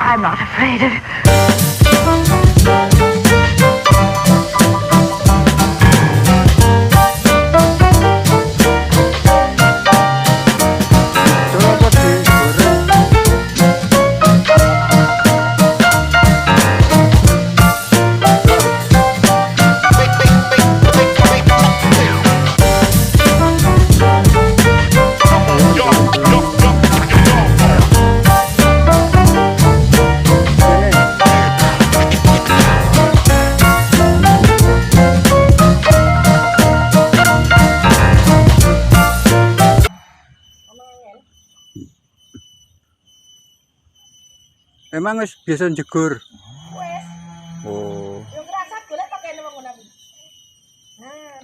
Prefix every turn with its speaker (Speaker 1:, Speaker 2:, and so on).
Speaker 1: I'm not afraid of...
Speaker 2: Emang wis biasa jegur.
Speaker 3: Wes.
Speaker 2: Oh.
Speaker 3: Yo ngerasa golek pakai nang ngono. Nah,